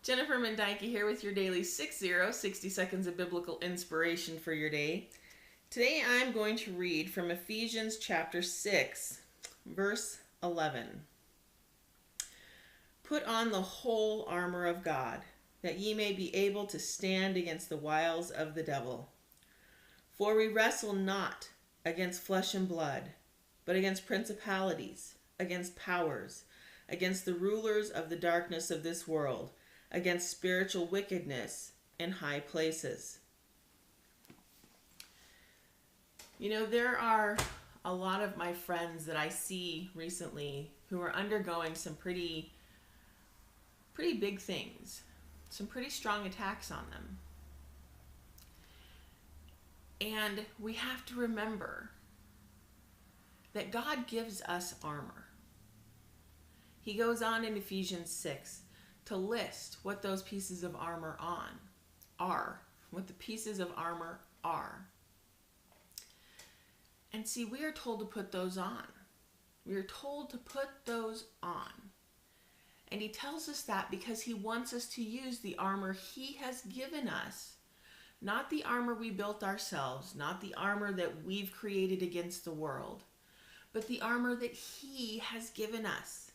Jennifer Mendyke here with your daily 60 seconds of biblical inspiration for your day. Today I'm going to read from Ephesians chapter 6, verse 11. Put on the whole armor of God, that ye may be able to stand against the wiles of the devil. For we wrestle not against flesh and blood, but against principalities, against powers, against the rulers of the darkness of this world, against spiritual wickedness in high places. You know, there are a lot of my friends that I see recently who are undergoing some pretty big things, some pretty strong attacks on them. And we have to remember that God gives us armor. He goes on in Ephesians 6 to list what those pieces of armor what the pieces of armor are. And see, we are told to put those on. We are told to put those on. And he tells us that because he wants us to use the armor he has given us, not the armor we built ourselves, not the armor that we've created against the world, but the armor that he has given us.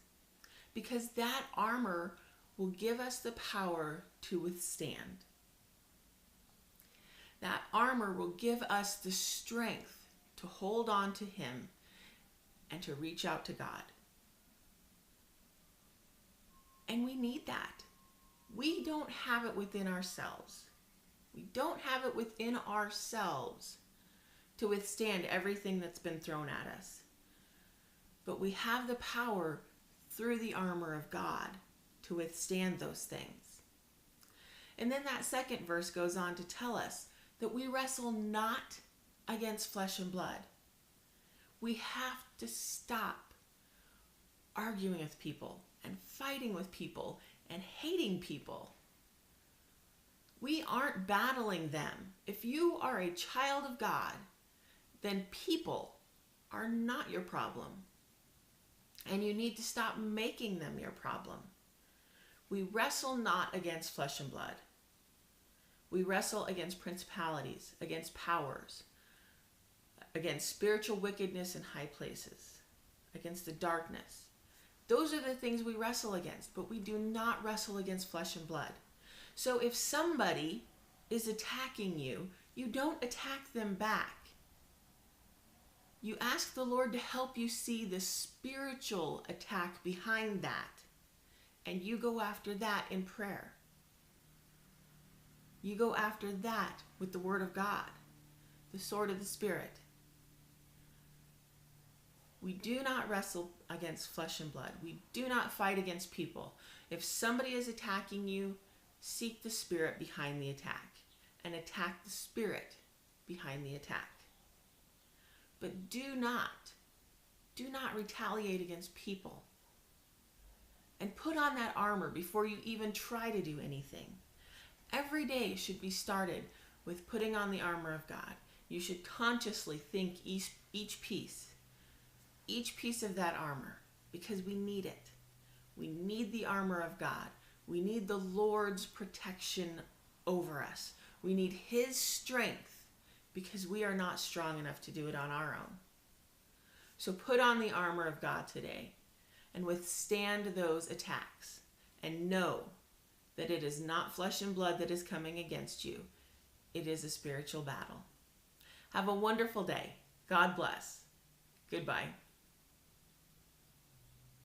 Because that armor will give us the power to withstand. That armor will give us the strength to hold on to him and to reach out to God. And we need that. We don't have it within ourselves. We don't have it within ourselves to withstand everything that's been thrown at us. But we have the power through the armor of God to withstand those things. And then that second verse goes on to tell us that we wrestle not against flesh and blood. We have to stop arguing with people and fighting with people and hating people. We aren't battling them. If you are a child of God, then people are not your problem. And you need to stop making them your problem. We wrestle not against flesh and blood. We wrestle against principalities, against powers, against spiritual wickedness in high places, against the darkness. Those are the things we wrestle against, but we do not wrestle against flesh and blood. So if somebody is attacking you, you don't attack them back. You ask the Lord to help you see the spiritual attack behind that. And you go after that in prayer. You go after that with the Word of God, the sword of the Spirit. We do not wrestle against flesh and blood. We do not fight against people. If somebody is attacking you, seek the Spirit behind the attack and attack the Spirit behind the attack. But do not retaliate against people. And put on that armor before you even try to do anything. Every day should be started with putting on the armor of God. You should consciously think each piece of that armor, because we need it. We need the armor of God. We need the Lord's protection over us. We need his strength, because we are not strong enough to do it on our own. So put on the armor of God today and withstand those attacks, and know that it is not flesh and blood that is coming against you. It is a spiritual battle. Have a wonderful day. God bless. Goodbye.